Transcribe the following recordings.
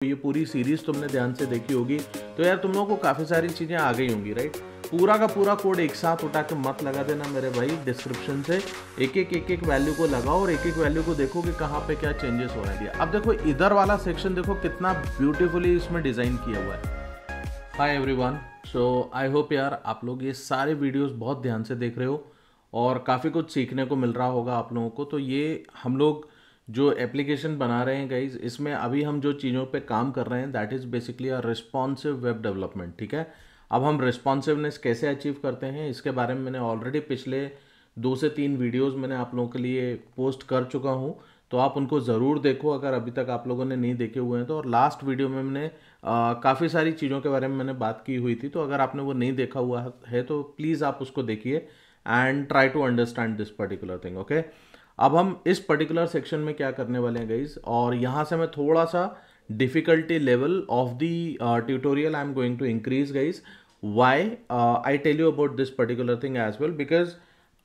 ये पूरी सीरीज तुमने ध्यान से देखी होगी तो यार तुम लोगों को काफ़ी सारी चीज़ें आ गई होंगी, राइट। पूरा का पूरा कोड एक साथ उठा के मत लगा देना मेरे भाई। डिस्क्रिप्शन से एक एक वैल्यू को लगाओ और एक एक वैल्यू को देखो कि कहाँ पे क्या चेंजेस हो रहे हैं। अब देखो इधर वाला सेक्शन देखो कितना ब्यूटीफुली इसमें डिज़ाइन किया हुआ है। Hi everyone, so I hope यार आप लोग ये सारे वीडियोस बहुत ध्यान से देख रहे हो और काफ़ी कुछ सीखने को मिल रहा होगा आप लोगों को। तो ये हम लोग जो एप्लीकेशन बना रहे हैं गाइज, इसमें अभी हम जो चीज़ों पे काम कर रहे हैं that is basically a responsive web development, ठीक है। अब हम रिस्पॉन्सिवनेस कैसे अचीव करते हैं इसके बारे में मैंने ऑलरेडी पिछले 2 से 3 वीडियोस मैंने आप लोगों के लिए पोस्ट कर चुका हूँ, तो आप उनको ज़रूर देखो अगर अभी तक आप लोगों ने नहीं देखे हुए हैं तो। और लास्ट वीडियो में मैंने काफ़ी सारी चीज़ों के बारे में मैंने बात की हुई थी, तो अगर आपने वो नहीं देखा हुआ है तो प्लीज़ आप उसको देखिए and try to understand this particular thing, okay. अब हम इस पर्टिकुलर सेक्शन में क्या करने वाले हैं गाइज, और यहाँ से मैं थोड़ा सा difficulty level of the tutorial I am going to increase guys. Why I tell you about this particular thing as well, because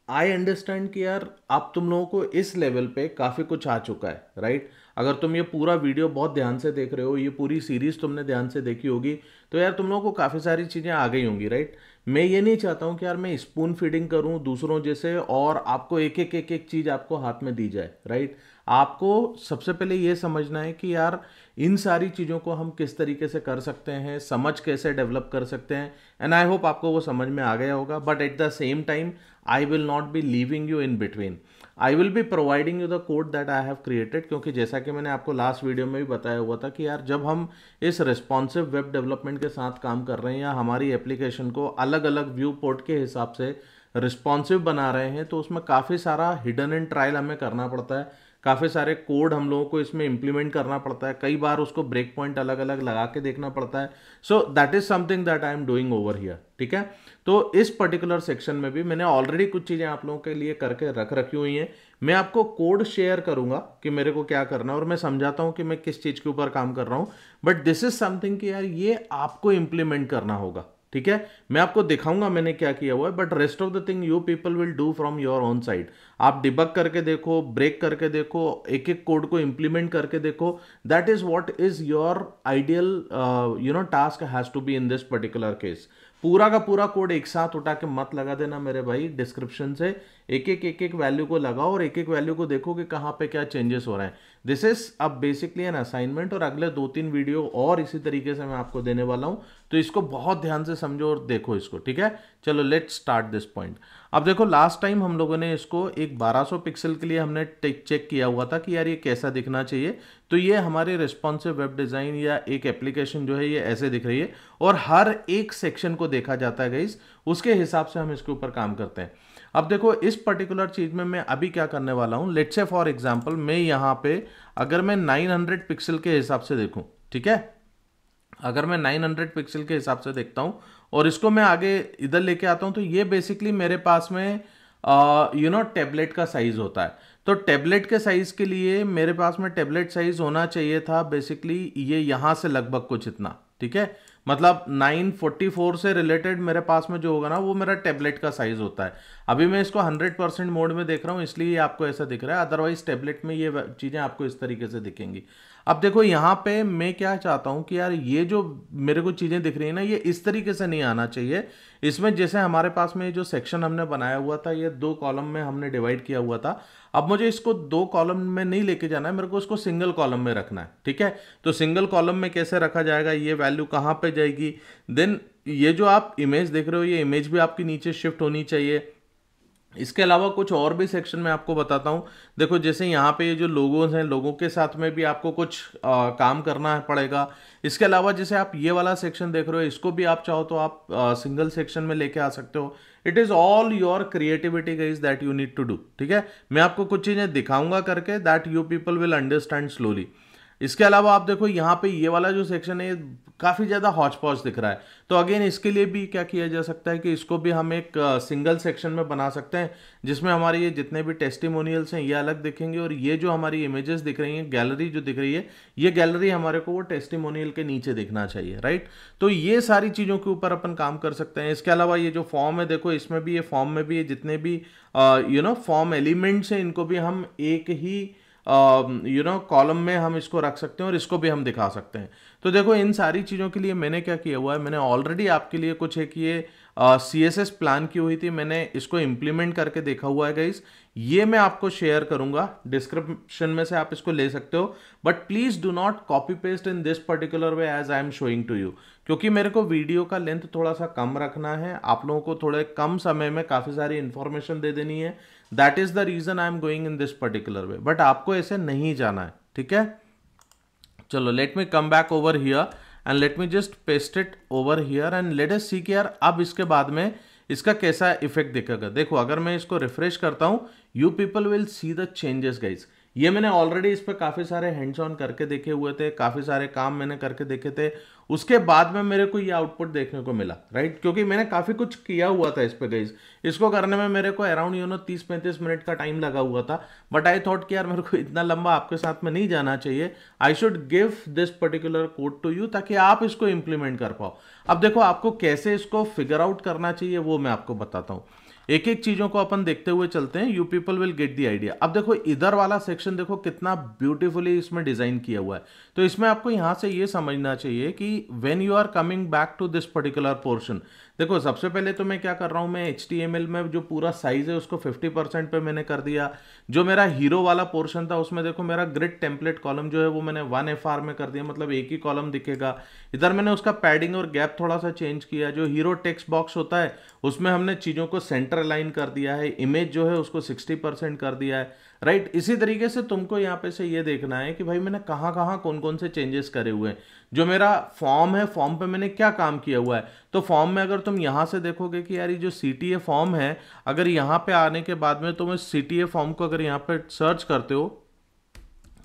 I understand कि यार अब तुम लोगों को इस लेवल पे काफ़ी कुछ आ चुका है, राइट। अगर तुम ये पूरा वीडियो बहुत ध्यान से देख रहे हो, ये पूरी सीरीज तुमने ध्यान से देखी होगी तो यार तुम लोगों को काफ़ी सारी चीज़ें आ गई होंगी, राइट। मैं ये नहीं चाहता हूँ कि यार मैं स्पून फीडिंग करूँ दूसरों जैसे और आपको एक एक चीज़ आपको हाथ में दी जाए, राइट। आपको सबसे पहले ये समझना है कि यार इन सारी चीज़ों को हम किस तरीके से कर सकते हैं, समझ कैसे डेवलप कर सकते हैं, एंड आई होप आपको वो समझ में आ गया होगा। But at the same time I will not be leaving you in between, I will be providing you the code that I have created. क्योंकि जैसा कि मैंने आपको लास्ट वीडियो में भी बताया हुआ था कि यार जब हम इस रिस्पॉन्सिव वेब डेवलपमेंट के साथ काम कर रहे हैं या हमारी एप्लीकेशन को अलग अलग व्यू पोर्ट के हिसाब से रिस्पॉन्सिव बना रहे हैं तो उसमें काफ़ी सारा हिडन एंड ट्रायल हमें करना पड़ता है, काफ़ी सारे कोड हम लोगों को इसमें इंप्लीमेंट करना पड़ता है, कई बार उसको ब्रेक पॉइंट अलग अलग लगा के देखना पड़ता है। So that is something that I am doing over here, ठीक है। तो इस पर्टिकुलर सेक्शन में भी मैंने ऑलरेडी कुछ चीज़ें आप लोगों के लिए करके रख रखी हुई हैं। मैं आपको कोड शेयर करूंगा कि मेरे को क्या करना है और मैं समझाता हूं कि मैं किस चीज़ के ऊपर काम कर रहा हूं, बट दिस इज समथिंग कि यार ये आपको इंप्लीमेंट करना होगा, ठीक है। मैं आपको दिखाऊंगा मैंने क्या किया हुआ है, but rest of the thing you people will do from your own side. आप डिबग करके देखो, ब्रेक करके देखो, एक एक कोड को इंप्लीमेंट करके देखो। That is what is your ideal task has to be in this particular case. पूरा का पूरा कोड एक साथ उठा के मत लगा देना मेरे भाई। डिस्क्रिप्शन से एक एक वैल्यू को लगाओ और एक एक वैल्यू को देखो कि कहाँ पे क्या चेंजेस हो रहे हैं। दिस इज अब बेसिकली एन असाइनमेंट, और अगले 2-3 वीडियो और इसी तरीके से मैं आपको देने वाला हूँ, तो इसको बहुत ध्यान से समझो और देखो इसको, ठीक है। चलो लेट्स स्टार्ट दिस पॉइंट। अब देखो लास्ट टाइम हम लोगों ने इसको एक 1200 पिक्सल के लिए हमने चेक किया हुआ था कि यार ये कैसा दिखना चाहिए। तो ये हमारी रिस्पॉन्सिव वेब डिज़ाइन या एक एप्लीकेशन जो है ये ऐसे दिख रही है और हर एक सेक्शन को देखा जाता है गाइस, उसके हिसाब से हम इसके ऊपर काम करते हैं। अब देखो इस पर्टिकुलर चीज़ में मैं अभी क्या करने वाला हूँ, लेट्स से फॉर एग्जांपल मैं यहाँ पे अगर मैं 900 पिक्सल के हिसाब से देखूँ, ठीक है, अगर मैं 900 पिक्सल के हिसाब से देखता हूँ और इसको मैं आगे इधर लेके आता हूँ तो ये बेसिकली मेरे पास में टैबलेट का साइज होता है। तो टैबलेट के साइज के लिए मेरे पास में टैबलेट साइज होना चाहिए था बेसिकली ये यहाँ से लगभग कुछ इतना, ठीक है। मतलब 944 से रिलेटेड मेरे पास में जो होगा ना वो मेरा टैबलेट का साइज होता है। अभी मैं इसको 100% मोड में देख रहा हूँ इसलिए ये आपको ऐसा दिख रहा है, अदरवाइज टैबलेट में ये चीज़ें आपको इस तरीके से दिखेंगी। अब देखो यहाँ पे मैं क्या चाहता हूँ कि यार ये जो मेरे को चीज़ें दिख रही है ना ये इस तरीके से नहीं आना चाहिए। इसमें जैसे हमारे पास में जो सेक्शन हमने बनाया हुआ था ये 2 कॉलम में हमने डिवाइड किया हुआ था। अब मुझे इसको 2 कॉलम में नहीं लेके जाना है, मेरे को इसको सिंगल कॉलम में रखना है, ठीक है। तो सिंगल कॉलम में कैसे रखा जाएगा, ये वैल्यू कहाँ पे जाएगी, देन ये जो आप इमेज देख रहे हो ये इमेज भी आपकी नीचे शिफ्ट होनी चाहिए। इसके अलावा कुछ और भी सेक्शन में आपको बताता हूँ। देखो जैसे यहाँ पे ये जो लोगोज हैं, लोगों के साथ में भी आपको कुछ काम करना पड़ेगा। इसके अलावा जैसे आप ये वाला सेक्शन देख रहे हो इसको भी आप चाहो तो आप सिंगल सेक्शन में लेके आ सकते हो। It is all your creativity guys that you need to do, ठीक है। मैं आपको कुछ चीज़ें दिखाऊंगा करके that you people will understand slowly. इसके अलावा आप देखो यहाँ पे ये वाला जो सेक्शन है काफ़ी ज़्यादा हॉच पॉच दिख रहा है, तो अगेन इसके लिए भी क्या किया जा सकता है कि इसको भी हम एक सिंगल सेक्शन में बना सकते हैं जिसमें हमारे ये जितने भी टेस्टिमोनियल्स हैं ये अलग दिखेंगे और ये जो हमारी इमेजेस दिख रही हैं, गैलरी जो दिख रही है, ये गैलरी हमारे को वो टेस्टिमोनियल के नीचे दिखना चाहिए, राइट। तो ये सारी चीज़ों के ऊपर अपन काम कर सकते हैं। इसके अलावा ये जो फॉर्म है देखो इसमें भी, ये फॉर्म में भी ये जितने भी फॉर्म एलिमेंट्स हैं इनको भी हम एक ही कॉलम में हम इसको रख सकते हैं और इसको भी हम दिखा सकते हैं। तो देखो इन सारी चीज़ों के लिए मैंने क्या किया हुआ है, मैंने ऑलरेडी आपके लिए कुछ एक ये CSS प्लान की हुई थी, मैंने इसको इम्प्लीमेंट करके देखा हुआ है गाइस। ये मैं आपको शेयर करूंगा, डिस्क्रिप्शन में से आप इसको ले सकते हो, but please do not copy paste in this particular way as I am showing to you, क्योंकि मेरे को वीडियो का लेंथ थोड़ा सा कम रखना है, आप लोगों को थोड़े कम समय में काफ़ी सारी इंफॉर्मेशन दे देनी है। That is the reason I am going in this particular way, but आपको ऐसे नहीं जाना है, ठीक है। चलो let me come back over here and let me just paste it over here and let us see कि यार अब इसके बाद में इसका कैसा इफेक्ट दिखेगा। देखो अगर मैं इसको रिफ्रेश करता हूं, you people will see the changes guys. ये मैंने ऑलरेडी इस पर काफ़ी सारे हैंड्स ऑन करके देखे हुए थे, काफ़ी सारे काम मैंने करके देखे थे, उसके बाद में मेरे को ये आउटपुट देखने को मिला, राइट, क्योंकि मैंने काफ़ी कुछ किया हुआ था इस पे गाइज। इसको करने में मेरे को अराउंड 30-35 मिनट का टाइम लगा हुआ था, बट आई थॉट कि यार मेरे को इतना लंबा आपके साथ में नहीं जाना चाहिए, I should give this particular code to you ताकि आप इसको इंप्लीमेंट कर पाओ। अब देखो आपको कैसे इसको फिगर आउट करना चाहिए वो मैं आपको बताता हूँ, एक एक चीजों को अपन देखते हुए चलते हैं, you people will get the idea. अब देखो इधर वाला सेक्शन देखो कितना ब्यूटीफुली इसमें डिजाइन किया हुआ है, तो इसमें आपको यहां से ये समझना चाहिए कि when you are coming back to this particular portion, देखो सबसे पहले तो मैं क्या कर रहा हूं, मैं HTML में जो पूरा साइज है उसको 50% पे मैंने कर दिया। जो मेरा हीरो वाला पोर्शन था उसमें देखो मेरा ग्रिड टेम्पलेट कॉलम जो है वो मैंने 1FR में कर दिया, मतलब एक ही कॉलम दिखेगा। इधर मैंने उसका पैडिंग और गैप थोड़ा सा चेंज किया। जो हीरो टेक्स्ट बॉक्स होता है उसमें हमने चीज़ों को सेंटर अलाइन कर दिया है, इमेज जो है उसको 60% कर दिया है, राइट। इसी तरीके से तुमको यहाँ पे से ये देखना है कि भाई मैंने कहाँ कहाँ कौन कौन से चेंजेस करे हुए हैं। जो मेरा फॉर्म है, फॉर्म पे मैंने क्या काम किया हुआ है, तो फॉर्म में अगर तुम यहाँ से देखोगे कि यार ये जो CTA फॉर्म है, अगर यहाँ पे आने के बाद में तुम इस CTA फॉर्म को अगर यहाँ पे सर्च करते हो,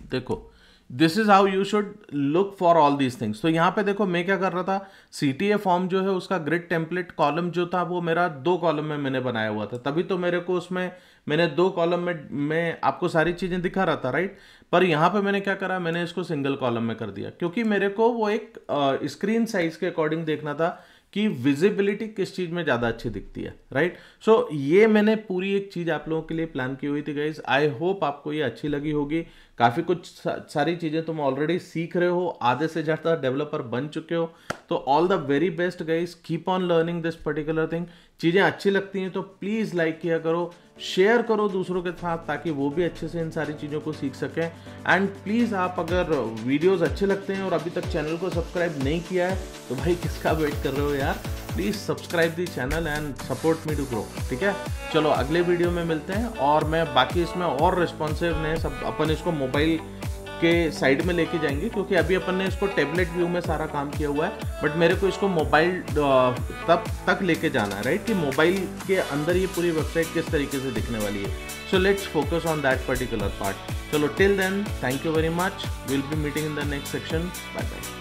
देखो this is how you should look for all these things. तो यहाँ पे देखो मैं क्या कर रहा था, CTA फॉर्म जो है उसका ग्रिड टेम्पलेट कॉलम जो था वो मेरा 2 कॉलम में मैंने बनाया हुआ था, तभी तो मेरे को उसमें मैंने 2 कॉलम में मैं आपको सारी चीजें दिखा रहा था, राइट। पर यहाँ पे मैंने क्या करा, मैंने इसको सिंगल कॉलम में कर दिया, क्योंकि मेरे को वो एक स्क्रीन साइज के अकॉर्डिंग देखना था कि विजिबिलिटी किस चीज में ज्यादा अच्छी दिखती है, राइट। सो ये मैंने पूरी एक चीज आप लोगों के लिए प्लान की हुई थी गाइस। आई होप आपको ये अच्छी लगी होगी। काफी कुछ सारी चीजें तुम ऑलरेडी सीख रहे हो, आधे से ज्यादा डेवलपर बन चुके हो, तो all the very best guys, keep on learning this particular thing. चीजें अच्छी लगती हैं तो प्लीज लाइक किया करो, शेयर करो दूसरों के साथ, ताकि वो भी अच्छे से इन सारी चीज़ों को सीख सकें। एंड प्लीज़ आप अगर वीडियोस अच्छे लगते हैं और अभी तक चैनल को सब्सक्राइब नहीं किया है तो भाई किसका वेट कर रहे हो यार, please subscribe the channel and support me to grow, ठीक है। चलो अगले वीडियो में मिलते हैं, और मैं बाकी इसमें और रिस्पॉन्सिवनेस अपन इसको मोबाइल के साइड में लेके जाएंगे, क्योंकि अभी अपन ने इसको टैबलेट व्यू में सारा काम किया हुआ है, बट मेरे को इसको मोबाइल तब तक लेके जाना है, राइट, कि मोबाइल के अंदर ये पूरी वेबसाइट किस तरीके से दिखने वाली है। So let's focus on that particular part. चलो till then, thank you very much, will be meeting in the next section, bye bye.